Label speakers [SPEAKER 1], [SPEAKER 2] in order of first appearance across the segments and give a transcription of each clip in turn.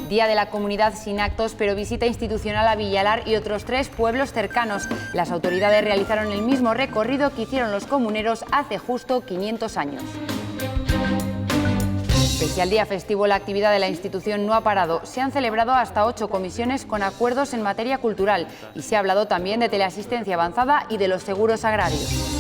[SPEAKER 1] Día de la Comunidad sin actos, pero visita institucional a Villalar y otros 3 pueblos cercanos. Las autoridades realizaron el mismo recorrido que hicieron los comuneros hace justo 500 años. Pese al día festivo, la actividad de la institución no ha parado. Se han celebrado hasta 8 comisiones con acuerdos en materia cultural y se ha hablado también de teleasistencia avanzada y de los seguros agrarios.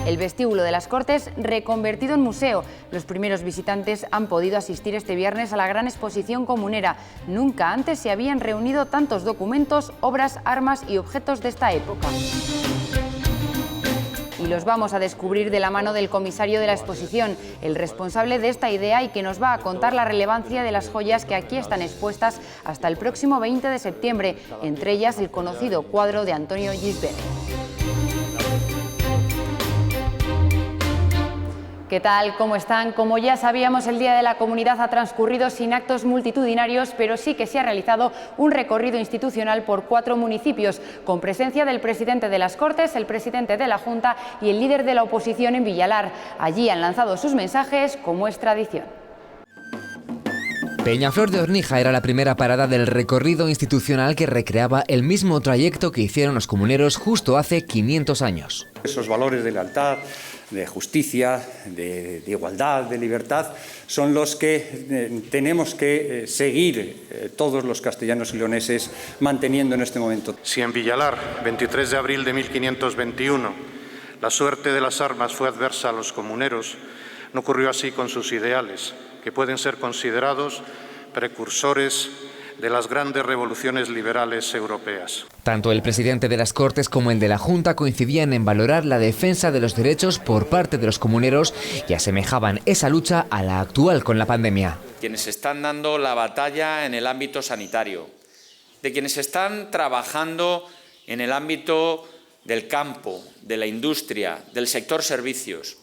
[SPEAKER 1] El vestíbulo de las Cortes reconvertido en museo. Los primeros visitantes han podido asistir este viernes a la gran exposición comunera. Nunca antes se habían reunido tantos documentos, obras, armas y objetos de esta época. Y los vamos a descubrir de la mano del comisario de la exposición, el responsable de esta idea y que nos va a contar la relevancia de las joyas que aquí están expuestas hasta el próximo 20 de septiembre, entre ellas el conocido cuadro de Antonio Gisbert. ¿Qué tal? ¿Cómo están? Como ya sabíamos, el Día de la Comunidad ha transcurrido sin actos multitudinarios, pero sí que se ha realizado un recorrido institucional por 4 municipios, con presencia del presidente de las Cortes, el presidente de la Junta y el líder de la oposición en Villalar. Allí han lanzado sus mensajes, como es tradición.
[SPEAKER 2] Peñaflor de Ornija era la primera parada del recorrido institucional que recreaba el mismo trayecto que hicieron los comuneros justo hace 500 años.
[SPEAKER 3] Esos valores de lealtad, de justicia, de igualdad, de libertad, son los que tenemos que seguir todos los castellanos y leoneses manteniendo en este momento.
[SPEAKER 4] Si en Villalar, 23 de abril de 1521, la suerte de las armas fue adversa a los comuneros, no ocurrió así con sus ideales, que pueden ser considerados precursores de las grandes revoluciones liberales europeas.
[SPEAKER 2] Tanto el presidente de las Cortes como el de la Junta coincidían en valorar la defensa de los derechos por parte de los comuneros y asemejaban esa lucha a la actual con la pandemia.
[SPEAKER 5] Quienes están dando la batalla en el ámbito sanitario, de quienes están trabajando en el ámbito del campo, de la industria, del sector servicios.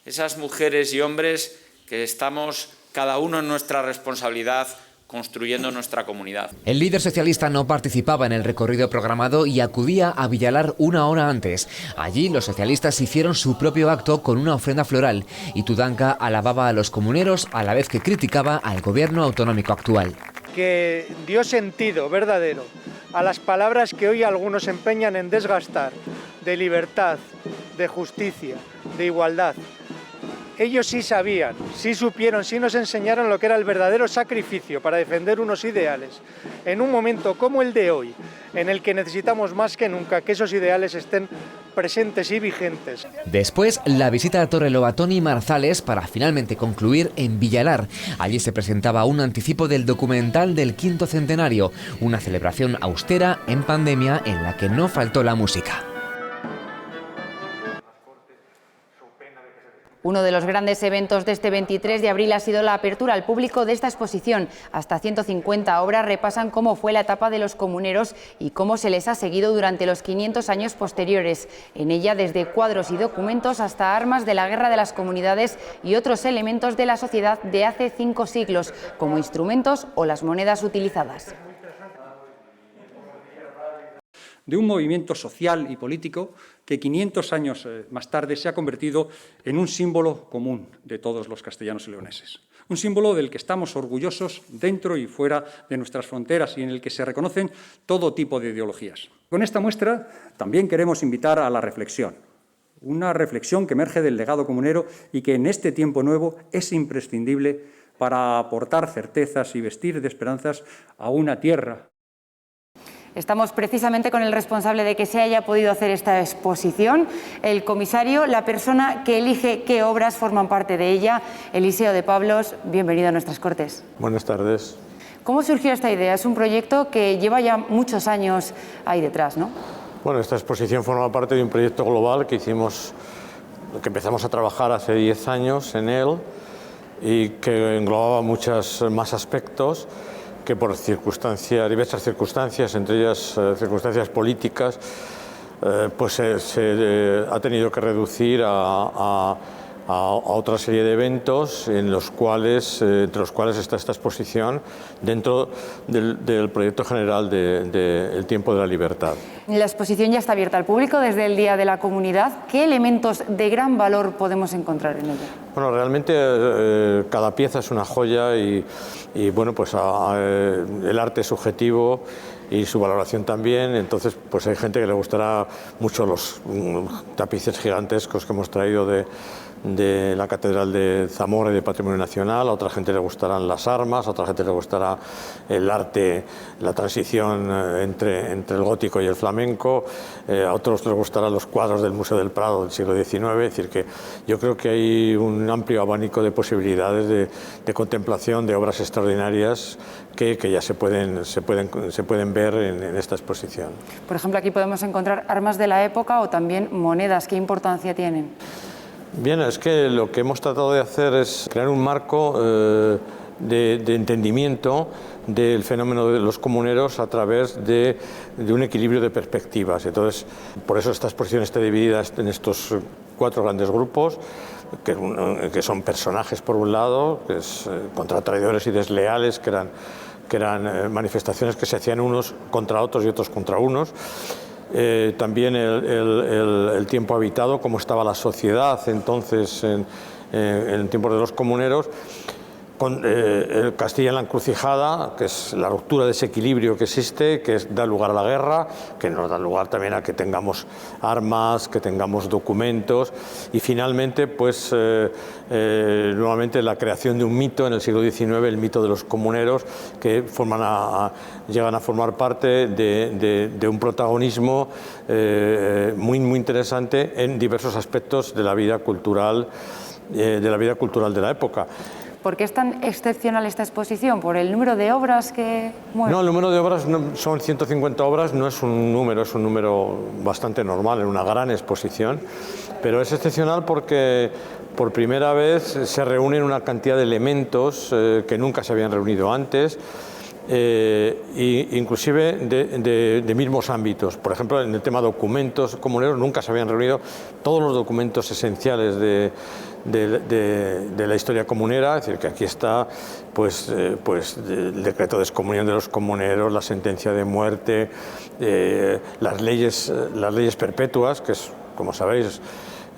[SPEAKER 5] Esas mujeres y hombres que estamos cada uno en nuestra responsabilidad construyendo nuestra comunidad.
[SPEAKER 2] El líder socialista no participaba en el recorrido programado y acudía a Villalar una hora antes. Allí los socialistas hicieron su propio acto con una ofrenda floral y Tudanca alababa a los comuneros a la vez que criticaba al gobierno autonómico actual.
[SPEAKER 6] Que dio sentido verdadero a las palabras que hoy algunos empeñan en desgastar, de libertad, de justicia, de igualdad. Ellos sí sabían, sí supieron, sí nos enseñaron lo que era el verdadero sacrificio para defender unos ideales en un momento como el de hoy, en el que necesitamos más que nunca que esos ideales estén presentes y vigentes.
[SPEAKER 2] Después, la visita a Torre Lobatón y Marzales para finalmente concluir en Villalar. Allí se presentaba un anticipo del documental del 5º centenario, una celebración austera en pandemia en la que no faltó la música.
[SPEAKER 1] Uno de los grandes eventos de este 23 de abril ha sido la apertura al público de esta exposición. Hasta 150 obras repasan cómo fue la etapa de los comuneros y cómo se les ha seguido durante los 500 años posteriores. En ella, desde cuadros y documentos hasta armas de la guerra de las comunidades y otros elementos de la sociedad de hace 5 siglos, como instrumentos o las monedas utilizadas.
[SPEAKER 3] De un movimiento social y político que 500 años más tarde se ha convertido en un símbolo común de todos los castellanos y leoneses. Un símbolo del que estamos orgullosos dentro y fuera de nuestras fronteras y en el que se reconocen todo tipo de ideologías. Con esta muestra también queremos invitar a la reflexión. Una reflexión que emerge del legado comunero y que en este tiempo nuevo es imprescindible para aportar certezas y vestir de esperanzas a una tierra.
[SPEAKER 1] Estamos precisamente con el responsable de que se haya podido hacer esta exposición, el comisario, la persona que elige qué obras forman parte de ella, Eliseo de Pablos. Bienvenido a nuestras Cortes.
[SPEAKER 7] Buenas tardes.
[SPEAKER 1] ¿Cómo surgió esta idea? Es un proyecto que lleva ya muchos años ahí detrás, ¿no?
[SPEAKER 7] Bueno, esta exposición forma parte de un proyecto global que empezamos a trabajar hace 10 años en él y que englobaba muchos más aspectos que por diversas circunstancias, entre ellas circunstancias políticas, pues se ha tenido que reducir a otra serie de eventos entre los cuales está esta exposición dentro del proyecto general de El tiempo de la libertad.
[SPEAKER 1] La exposición ya está abierta al público desde el Día de la Comunidad. ¿Qué elementos de gran valor podemos encontrar en ella?
[SPEAKER 7] Bueno, realmente cada pieza es una joya y bueno, pues el arte es subjetivo y su valoración también, entonces pues hay gente que le gustará mucho los tapices gigantescos que hemos traído de la Catedral de Zamora y de Patrimonio Nacional, a otra gente le gustarán las armas, a otra gente le gustará el arte, la transición entre el gótico y el flamenco, a otros les gustarán los cuadros del Museo del Prado del siglo XIX, es decir que yo creo que hay un amplio abanico de posibilidades de contemplación de obras extraordinarias que ya se pueden ver en esta exposición.
[SPEAKER 1] Por ejemplo, aquí podemos encontrar armas de la época o también monedas. ¿Qué importancia tienen?
[SPEAKER 7] Bien, es que lo que hemos tratado de hacer es crear un marco de entendimiento del fenómeno de los comuneros a través de un equilibrio de perspectivas. Entonces, por eso esta exposición está dividida en estos 4 grandes grupos, que son personajes por un lado, que es contra traidores y desleales, que eran manifestaciones que se hacían unos contra otros y otros contra unos. También el tiempo habitado, cómo estaba la sociedad entonces en tiempos de los comuneros, con Castilla en la encrucijada, que es la ruptura de ese equilibrio que existe, que da lugar a la guerra, que nos da lugar también a que tengamos armas, que tengamos documentos, y finalmente pues nuevamente la creación de un mito en el siglo XIX, el mito de los comuneros, que llegan a formar parte de un protagonismo muy interesante en diversos aspectos de la vida cultural de la época.
[SPEAKER 1] ¿Por qué es tan excepcional esta exposición? ¿Por el número de obras que mueve?
[SPEAKER 7] No, el número de obras son 150 obras, no es un número bastante normal en una gran exposición, pero es excepcional porque por primera vez se reúnen una cantidad de elementos que nunca se habían reunido antes, inclusive de mismos ámbitos. Por ejemplo, en el tema de comuneros nunca se habían reunido todos los documentos esenciales de la historia comunera, es decir, que aquí está pues el decreto de excomunión de los comuneros, la sentencia de muerte, las leyes perpetuas, que es, como sabéis,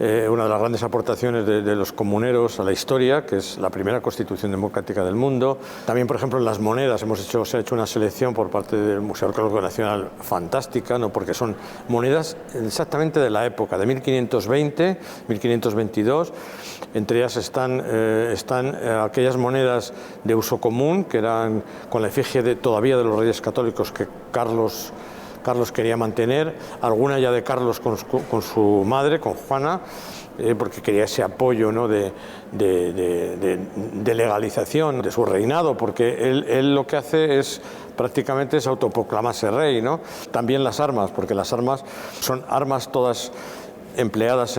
[SPEAKER 7] una de las grandes aportaciones de los comuneros a la historia, que es la primera constitución democrática del mundo. También, por ejemplo, en las monedas se ha hecho una selección por parte del Museo Arqueológico Nacional fantástica, ¿no? Porque son monedas exactamente de la época, de 1520, 1522. Entre ellas están aquellas monedas de uso común, que eran con la efigie todavía de los reyes católicos que Carlos quería mantener, alguna ya de Carlos con su madre, con Juana, porque quería ese apoyo, ¿no? de legalización de su reinado, porque él lo que hace prácticamente es autoproclamarse rey, ¿no? También las armas, porque las armas son armas todas empleadas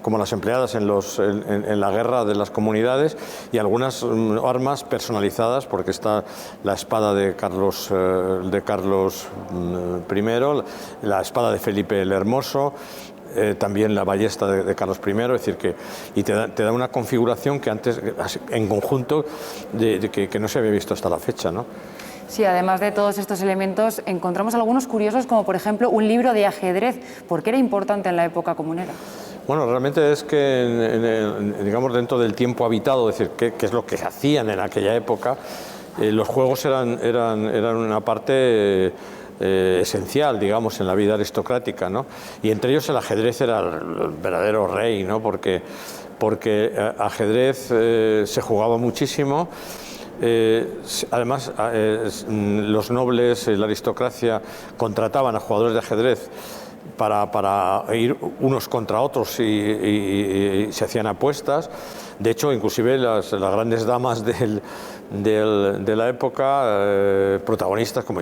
[SPEAKER 7] como las empleadas en la guerra de las comunidades, y algunas armas personalizadas, porque está la espada de Carlos I, la espada de Felipe el Hermoso, también la ballesta de Carlos I, es decir y te da una configuración que antes en conjunto que no se había visto hasta la fecha, ¿no?
[SPEAKER 1] Sí, además de todos estos elementos, encontramos algunos curiosos, como por ejemplo un libro de ajedrez. ¿Por qué era importante en la época comunera?
[SPEAKER 7] Bueno, realmente es que, digamos, dentro del tiempo habitado, es decir, qué es lo que hacían en aquella época, los juegos eran una parte esencial, digamos, en la vida aristocrática, ¿no? Y entre ellos el ajedrez era el verdadero rey, ¿no? Porque ajedrez se jugaba muchísimo. Además, los nobles, la aristocracia, contrataban a jugadores de ajedrez para ir unos contra otros y se hacían apuestas. De hecho, inclusive las grandes damas de la época, protagonistas como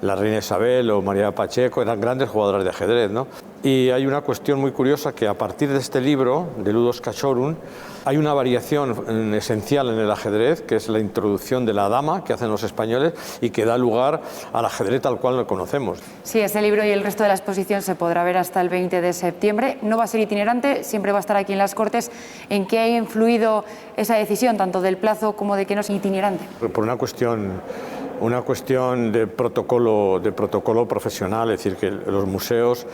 [SPEAKER 7] la reina Isabel o María Pacheco, eran grandes jugadoras de ajedrez, ¿no? Y hay una cuestión muy curiosa que a partir de este libro, de Ludos Cachorum, hay una variación esencial en el ajedrez, que es la introducción de la dama que hacen los españoles y que da lugar al ajedrez tal cual lo conocemos.
[SPEAKER 1] Sí, ese libro y el resto de la exposición se podrá ver hasta el 20 de septiembre. No va a ser itinerante, siempre va a estar aquí en las Cortes. ¿En qué ha influido esa decisión, tanto del plazo como de que no sea itinerante?
[SPEAKER 7] Por una cuestión de protocolo profesional, es decir, que los museos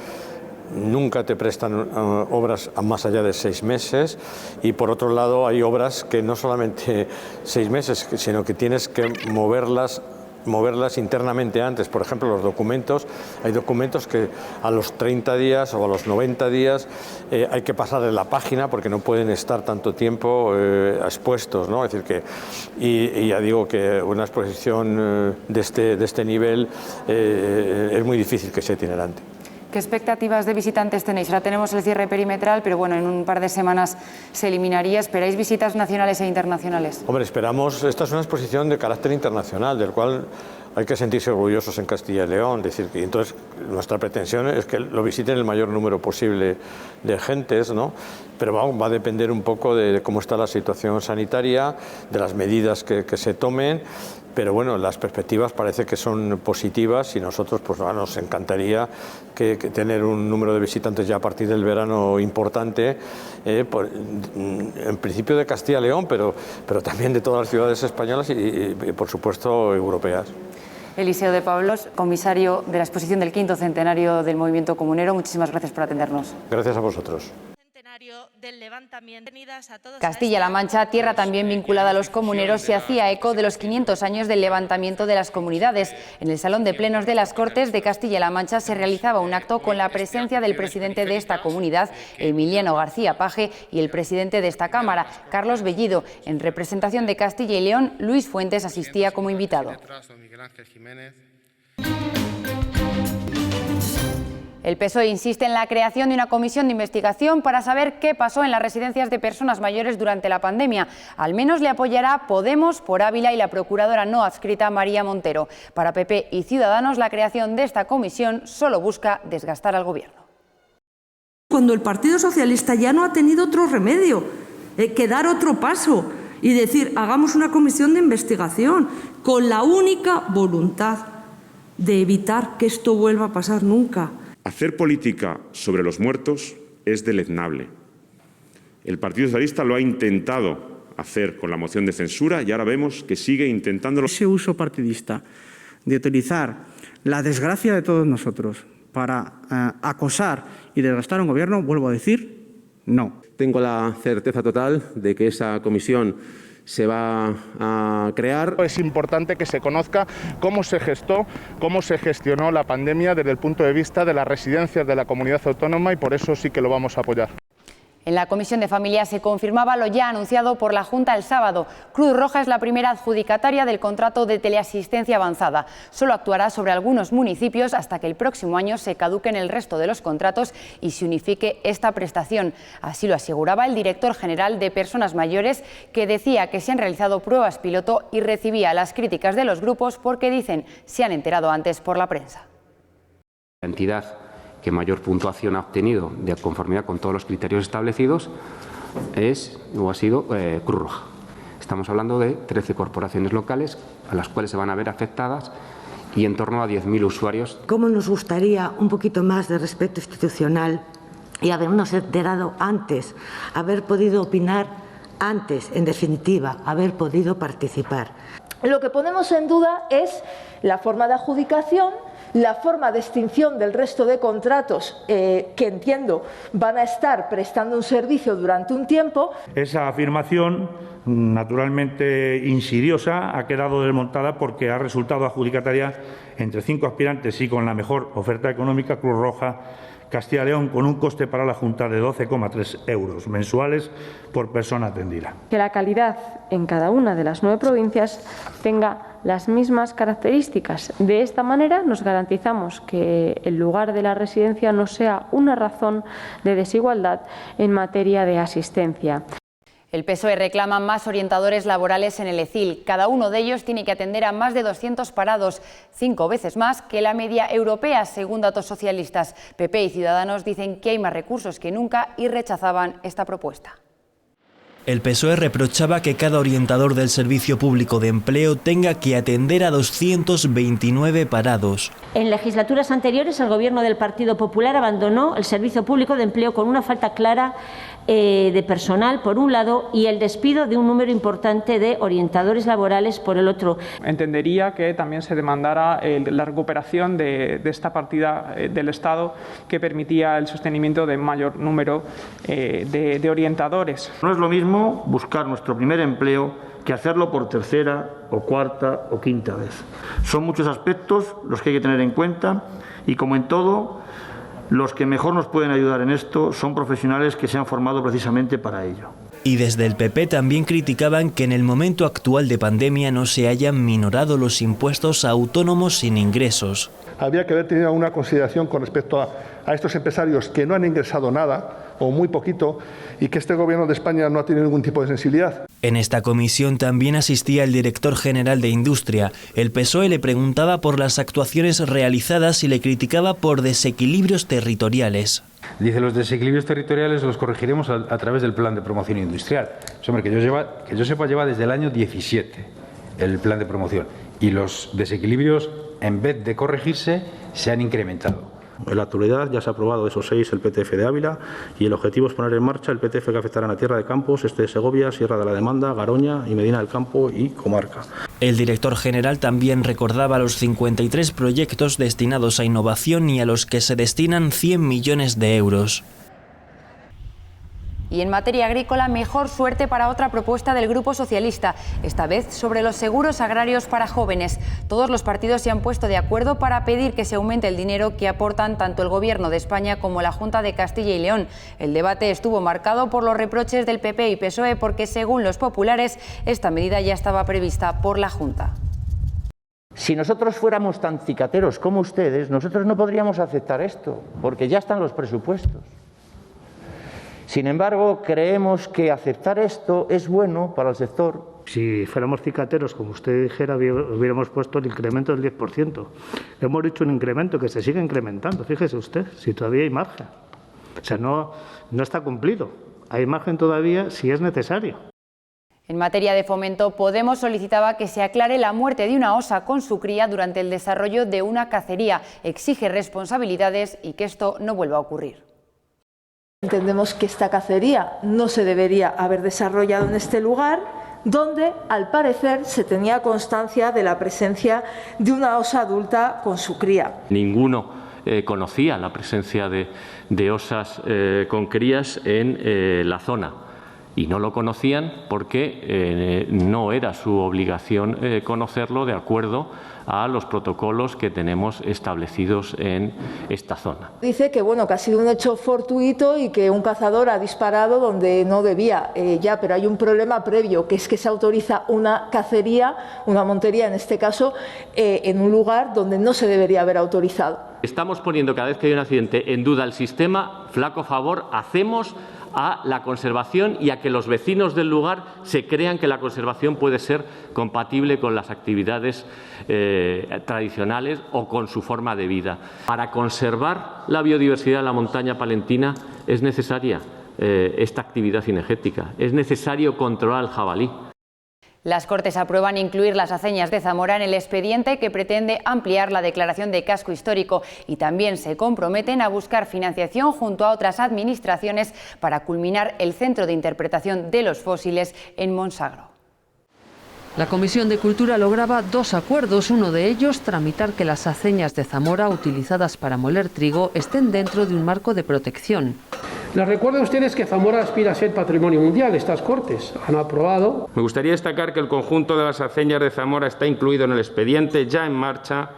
[SPEAKER 7] nunca te prestan obras a más allá de 6 meses y por otro lado hay obras que no solamente 6 meses, sino que tienes que moverlas internamente antes. Por ejemplo, los documentos, hay documentos que a los 30 días o a los 90 días hay que pasarle la página porque no pueden estar tanto tiempo expuestos, ¿no? Es decir que, y ya digo que una exposición de este nivel es muy difícil que sea itinerante.
[SPEAKER 1] ¿Qué expectativas de visitantes tenéis? Ahora tenemos el cierre perimetral, pero bueno, en un par de semanas se eliminaría. ¿Esperáis visitas nacionales e internacionales?
[SPEAKER 7] Hombre, esperamos, esta es una exposición de carácter internacional, del cual hay que sentirse orgullosos en Castilla y León. Es decir, que entonces nuestra pretensión es que lo visiten el mayor número posible de gentes, ¿no? Pero va a depender un poco de cómo está la situación sanitaria, de las medidas que se tomen. Pero bueno, las perspectivas parece que son positivas y nosotros pues nos encantaría que tener un número de visitantes ya a partir del verano importante, en principio de Castilla y León, pero también de todas las ciudades españolas y por supuesto europeas.
[SPEAKER 1] Eliseo de Pablos, comisario de la exposición del 5º centenario del Movimiento Comunero, muchísimas gracias por atendernos.
[SPEAKER 7] Gracias a vosotros.
[SPEAKER 1] Castilla-La Mancha, tierra también vinculada a los comuneros, se hacía eco de los 500 años del levantamiento de las comunidades. En el Salón de Plenos de las Cortes de Castilla-La Mancha se realizaba un acto con la presencia del presidente de esta comunidad, Emiliano García Paje, y el presidente de esta Cámara, Carlos Bellido. En representación de Castilla y León, Luis Fuentes asistía como invitado. El PSOE insiste en la creación de una comisión de investigación para saber qué pasó en las residencias de personas mayores durante la pandemia. Al menos le apoyará Podemos por Ávila y la procuradora no adscrita María Montero. Para PP y Ciudadanos, la creación de esta comisión solo busca desgastar al Gobierno.
[SPEAKER 8] Cuando el Partido Socialista ya no ha tenido otro remedio que dar otro paso y decir, hagamos una comisión de investigación con la única voluntad de evitar que esto vuelva a pasar nunca.
[SPEAKER 9] Hacer política sobre los muertos es deleznable. El Partido Socialista lo ha intentado hacer con la moción de censura y ahora vemos que sigue intentándolo.
[SPEAKER 10] Ese uso partidista de utilizar la desgracia de todos nosotros para acosar y desgastar a un gobierno, vuelvo a decir, no.
[SPEAKER 11] Tengo la certeza total de que esa comisión se va a crear.
[SPEAKER 12] Es importante que se conozca cómo se gestó, cómo se gestionó la pandemia desde el punto de vista de las residencias de la comunidad autónoma y por eso sí que lo vamos a apoyar.
[SPEAKER 1] En la Comisión de Familia se confirmaba lo ya anunciado por la Junta el sábado. Cruz Roja es la primera adjudicataria del contrato de teleasistencia avanzada. Solo actuará sobre algunos municipios hasta que el próximo año se caduquen el resto de los contratos y se unifique esta prestación. Así lo aseguraba el director general de Personas Mayores, que decía que se han realizado pruebas piloto y recibía las críticas de los grupos porque, dicen, se han enterado antes por la prensa.
[SPEAKER 13] La entidad que mayor puntuación ha obtenido de conformidad con todos los criterios establecidos ha sido Cruz Roja. Estamos hablando de 13 corporaciones locales a las cuales se van a ver afectadas y en torno a 10.000 usuarios.
[SPEAKER 14] ¿Cómo nos gustaría un poquito más de respeto institucional y habernos enterado antes, haber podido opinar antes, en definitiva, haber podido participar?
[SPEAKER 15] Lo que ponemos en duda es la forma de adjudicación, la forma de extinción del resto de contratos que entiendo van a estar prestando un servicio durante un tiempo.
[SPEAKER 16] Esa afirmación, naturalmente insidiosa, ha quedado desmontada porque ha resultado adjudicataria entre 5 aspirantes y con la mejor oferta económica Cruz Roja Castilla y León, con un coste para la Junta de 12,3 euros mensuales por persona atendida.
[SPEAKER 17] Que la calidad en cada una de las 9 provincias tenga las mismas características. De esta manera nos garantizamos que el lugar de la residencia no sea una razón de desigualdad en materia de asistencia.
[SPEAKER 1] El PSOE reclama más orientadores laborales en el ECIL. Cada uno de ellos tiene que atender a más de 200 parados, 5 veces más que la media europea, según datos socialistas. PP y Ciudadanos dicen que hay más recursos que nunca y rechazaban esta propuesta.
[SPEAKER 18] El PSOE reprochaba que cada orientador del Servicio Público de Empleo tenga que atender a 229 parados.
[SPEAKER 19] En legislaturas anteriores, el Gobierno del Partido Popular abandonó el Servicio Público de Empleo con una falta clara de personal, por un lado, y el despido de un número importante de orientadores laborales, por el otro.
[SPEAKER 20] Entendería que también se demandara la recuperación de esta partida del Estado que permitía el sostenimiento de mayor número de orientadores.
[SPEAKER 21] No es lo mismo buscar nuestro primer empleo que hacerlo por tercera o cuarta o quinta vez. Son muchos aspectos los que hay que tener en cuenta y, como en todo, los que mejor nos pueden ayudar en esto son profesionales que se han formado precisamente para ello.
[SPEAKER 18] Y desde el PP también criticaban que en el momento actual de pandemia no se hayan minorado los impuestos a autónomos sin ingresos.
[SPEAKER 22] Habría que haber tenido alguna consideración con respecto a estos empresarios que no han ingresado nada o muy poquito y que este Gobierno de España no ha tenido ningún tipo de sensibilidad.
[SPEAKER 18] En esta comisión también asistía el director general de Industria. El PSOE le preguntaba por las actuaciones realizadas y le criticaba por desequilibrios territoriales.
[SPEAKER 23] Dice, los desequilibrios territoriales los corregiremos a través del plan de promoción industrial. Hombre, que yo sepa, lleva desde el año 17 el plan de promoción y los desequilibrios, en vez de corregirse, se han incrementado.
[SPEAKER 21] En la actualidad ya se ha aprobado de esos 6 el PTF de Ávila y el objetivo es poner en marcha el PTF que afectará a la Tierra de Campos, Este de Segovia, Sierra de la Demanda, Garoña y Medina del Campo y Comarca.
[SPEAKER 18] El director general también recordaba los 53 proyectos destinados a innovación y a los que se destinan 100 millones de euros.
[SPEAKER 1] Y en materia agrícola, mejor suerte para otra propuesta del Grupo Socialista, esta vez sobre los seguros agrarios para jóvenes. Todos los partidos se han puesto de acuerdo para pedir que se aumente el dinero que aportan tanto el Gobierno de España como la Junta de Castilla y León. El debate estuvo marcado por los reproches del PP y PSOE porque, según los populares, esta medida ya estaba prevista por la Junta.
[SPEAKER 24] Si nosotros fuéramos tan cicateros como ustedes, nosotros no podríamos aceptar esto, porque ya están los presupuestos. Sin embargo, creemos que aceptar esto es bueno para el sector.
[SPEAKER 6] Si fuéramos cicateros, como usted dijera, hubiéramos puesto el incremento del 10%. Hemos dicho un incremento que se sigue incrementando, fíjese usted, si todavía hay margen. O sea, no está cumplido. Hay margen todavía si es necesario.
[SPEAKER 1] En materia de fomento, Podemos solicitaba que se aclare la muerte de una osa con su cría durante el desarrollo de una cacería. Exige responsabilidades y que esto no vuelva a ocurrir.
[SPEAKER 15] Entendemos que esta cacería no se debería haber desarrollado en este lugar, donde, al parecer, se tenía constancia de la presencia de una osa adulta con su cría.
[SPEAKER 25] Ninguno conocía la presencia de osas con crías en la zona. Y no lo conocían porque no era su obligación conocerlo de acuerdo a los protocolos que tenemos establecidos en esta zona.
[SPEAKER 15] Dice que ha sido un hecho fortuito y que un cazador ha disparado donde no debía pero hay un problema previo, que es que se autoriza una cacería, una montería en este caso, en un lugar donde no se debería haber autorizado.
[SPEAKER 25] Estamos poniendo cada vez que hay un accidente en duda el sistema, flaco favor hacemos a la conservación y a que los vecinos del lugar se crean que la conservación puede ser compatible con las actividades tradicionales o con su forma de vida. Para conservar la biodiversidad de la montaña palentina es necesaria esta actividad cinegética, es necesario controlar el jabalí.
[SPEAKER 1] Las Cortes aprueban incluir las aceñas de Zamora en el expediente que pretende ampliar la declaración de casco histórico y también se comprometen a buscar financiación junto a otras administraciones para culminar el Centro de Interpretación de los Fósiles en Monsagro.
[SPEAKER 26] La Comisión de Cultura lograba 2 acuerdos, uno de ellos tramitar que las aceñas de Zamora utilizadas para moler trigo estén dentro de un marco de protección.
[SPEAKER 27] Les recuerdo a ustedes que Zamora aspira a ser patrimonio mundial. Estas Cortes han aprobado.
[SPEAKER 28] Me gustaría destacar que el conjunto de las aceñas de Zamora está incluido en el expediente ya en marcha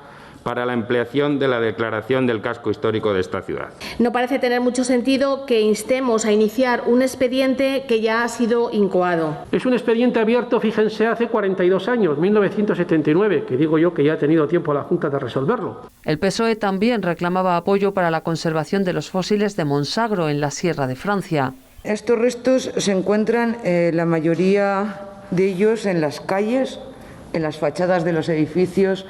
[SPEAKER 28] para la ampliación de la declaración del casco histórico de esta ciudad.
[SPEAKER 29] No parece tener mucho sentido que instemos a iniciar un expediente que ya ha sido incoado.
[SPEAKER 27] Es un expediente abierto, fíjense, hace 42 años, 1979, que digo yo que ya ha tenido tiempo la Junta de resolverlo.
[SPEAKER 26] El PSOE también reclamaba apoyo para la conservación de los fósiles de Monsagro, en la Sierra de Francia.
[SPEAKER 2] Estos restos se encuentran, la mayoría de ellos, en las calles, en las fachadas de los edificios,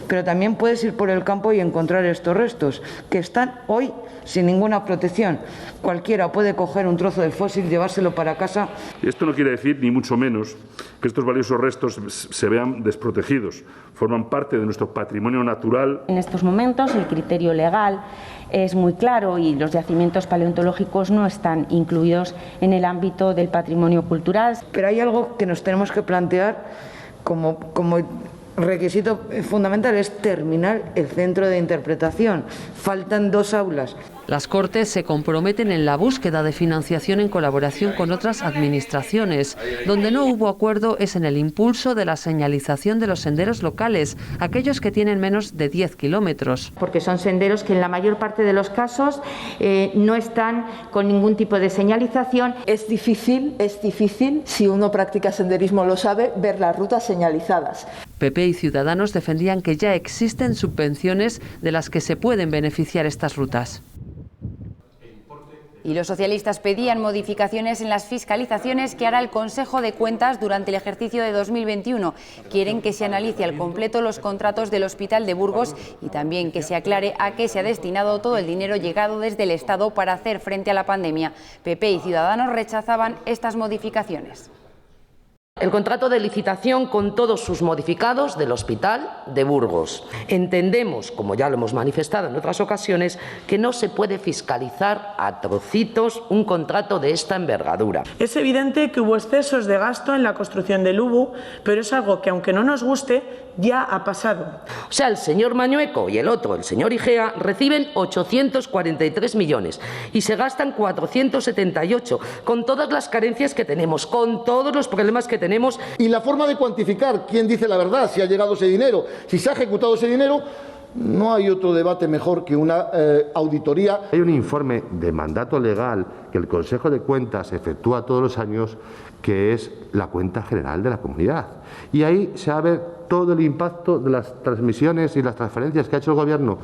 [SPEAKER 2] pero también puedes ir por el campo y encontrar estos restos, que están hoy sin ninguna protección. Cualquiera puede coger un trozo del fósil, llevárselo para casa.
[SPEAKER 3] Esto no quiere decir, ni mucho menos, que estos valiosos restos se vean desprotegidos. Forman parte de nuestro patrimonio natural.
[SPEAKER 4] En estos momentos el criterio legal es muy claro y los yacimientos paleontológicos no están incluidos en el ámbito del patrimonio cultural.
[SPEAKER 2] Pero hay algo que nos tenemos que plantear como requisito fundamental, es terminar el centro de interpretación. Faltan 2 aulas.
[SPEAKER 26] Las Cortes se comprometen en la búsqueda de financiación en colaboración con otras administraciones. Donde no hubo acuerdo es en el impulso de la señalización de los senderos locales, aquellos que tienen menos de 10 kilómetros.
[SPEAKER 4] Porque son senderos que en la mayor parte de los casos no están con ningún tipo de señalización.
[SPEAKER 15] Es difícil, si uno practica senderismo lo sabe, ver las rutas señalizadas.
[SPEAKER 26] PP y Ciudadanos defendían que ya existen subvenciones de las que se pueden beneficiar estas rutas.
[SPEAKER 1] Y los socialistas pedían modificaciones en las fiscalizaciones que hará el Consejo de Cuentas durante el ejercicio de 2021. Quieren que se analice al completo los contratos del Hospital de Burgos y también que se aclare a qué se ha destinado todo el dinero llegado desde el Estado para hacer frente a la pandemia. PP y Ciudadanos rechazaban estas modificaciones.
[SPEAKER 5] El contrato de licitación con todos sus modificados del Hospital de Burgos. Entendemos, como ya lo hemos manifestado en otras ocasiones, que no se puede fiscalizar a trocitos un contrato de esta envergadura.
[SPEAKER 7] Es evidente que hubo excesos de gasto en la construcción del UBU, pero es algo que, aunque no nos guste, ya ha pasado.
[SPEAKER 5] O sea, el señor Mañueco y el otro, el señor Igea, reciben 843 millones y se gastan 478, con todas las carencias que tenemos, con todos los problemas que tenemos.
[SPEAKER 8] Y la forma de cuantificar quién dice la verdad, si ha llegado ese dinero, si se ha ejecutado ese dinero, no hay otro debate mejor que una auditoría.
[SPEAKER 9] Hay un informe de mandato legal que el Consejo de Cuentas efectúa todos los años, que es la cuenta general de la comunidad. Y ahí se va a ver todo el impacto de las transmisiones y las transferencias que ha hecho el Gobierno.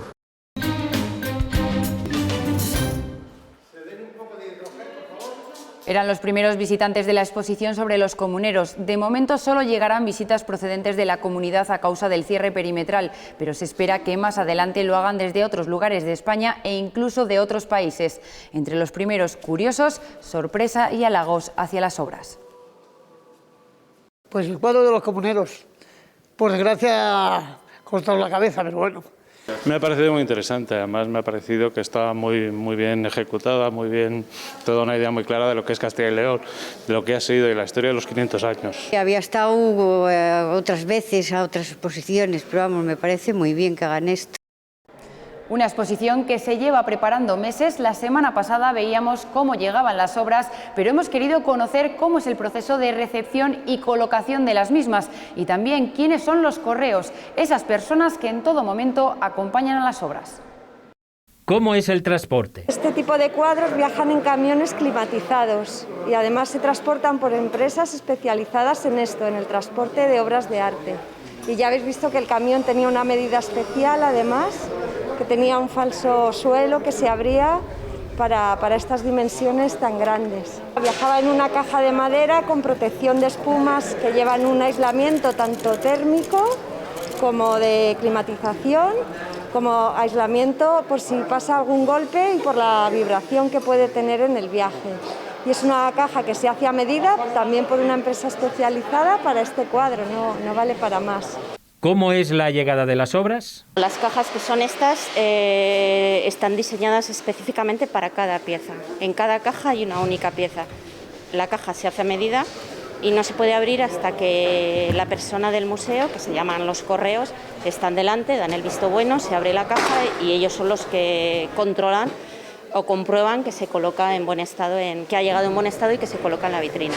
[SPEAKER 1] Eran los primeros visitantes de la exposición sobre los comuneros. De momento solo llegarán visitas procedentes de la comunidad a causa del cierre perimetral, pero se espera que más adelante lo hagan desde otros lugares de España e incluso de otros países. Entre los primeros curiosos, sorpresa y halagos hacia las obras.
[SPEAKER 10] Pues el cuadro de los comuneros, por desgracia, ha costado la cabeza, pero bueno.
[SPEAKER 11] Me ha parecido muy interesante, además me ha parecido que estaba muy bien ejecutada, muy bien, toda una idea muy clara de lo que es Castilla y León, de lo que ha sido y la historia de los 500 años.
[SPEAKER 30] Había estado otras veces a otras exposiciones, pero vamos, me parece muy bien que hagan esto.
[SPEAKER 1] Una exposición que se lleva preparando meses. La semana pasada veíamos cómo llegaban las obras, pero hemos querido conocer cómo es el proceso de recepción y colocación de las mismas y también quiénes son los correos, esas personas que en todo momento acompañan a las obras.
[SPEAKER 31] ¿Cómo es el transporte?
[SPEAKER 32] Este tipo de cuadros viajan en camiones climatizados y además se transportan por empresas especializadas en esto, en el transporte de obras de arte. Y ya habéis visto que el camión tenía una medida especial, además, que tenía un falso suelo que se abría para estas dimensiones tan grandes. Viajaba en una caja de madera con protección de espumas que llevan un aislamiento tanto térmico como de climatización, como aislamiento por si pasa algún golpe y por la vibración que puede tener en el viaje. Y es una caja que se hace a medida, también por una empresa especializada para este cuadro, no vale para más.
[SPEAKER 31] ¿Cómo es la llegada de las obras?
[SPEAKER 33] Las cajas que son estas están diseñadas específicamente para cada pieza. En cada caja hay una única pieza. La caja se hace a medida y no se puede abrir hasta que la persona del museo, que se llaman los correos, están delante, dan el visto bueno, se abre la caja y ellos son los que controlan o comprueban que se coloca en buen estado, que ha llegado en buen estado y que se coloca en la vitrina.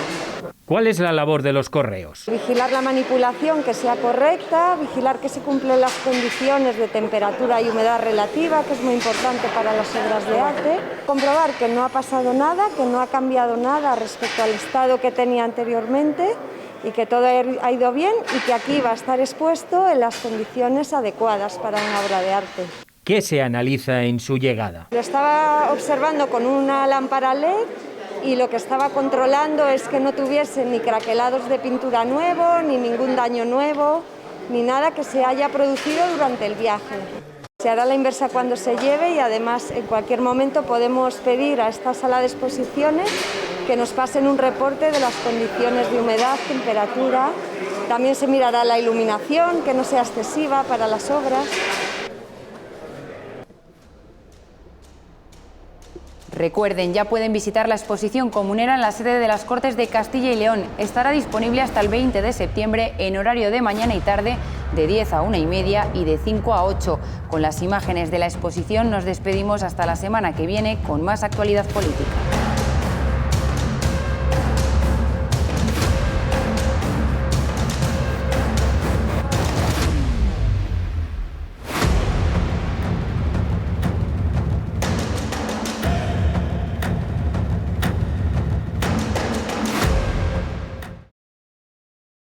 [SPEAKER 31] ¿Cuál es la labor de los correos?
[SPEAKER 32] Vigilar la manipulación que sea correcta, vigilar que se cumplen las condiciones de temperatura y humedad relativa, que es muy importante para las obras de arte, comprobar que no ha pasado nada, que no ha cambiado nada respecto al estado que tenía anteriormente y que todo ha ido bien y que aquí va a estar expuesto en las condiciones adecuadas para una obra de arte.
[SPEAKER 31] ¿Qué se analiza en su llegada?
[SPEAKER 32] Lo estaba observando con una lámpara LED y lo que estaba controlando es que no tuviesen ni craquelados de pintura nuevo, ni ningún daño nuevo, ni nada que se haya producido durante el viaje. Se hará la inversa cuando se lleve y además en cualquier momento podemos pedir a esta sala de exposiciones que nos pasen un reporte de las condiciones de humedad, temperatura. También se mirará la iluminación, que no sea excesiva para las obras.
[SPEAKER 1] Recuerden, ya pueden visitar la exposición comunera en la sede de las Cortes de Castilla y León. Estará disponible hasta el 20 de septiembre en horario de mañana y tarde de 10 a 1:30 y de 5 a 8. Con las imágenes de la exposición nos despedimos hasta la semana que viene con más actualidad política.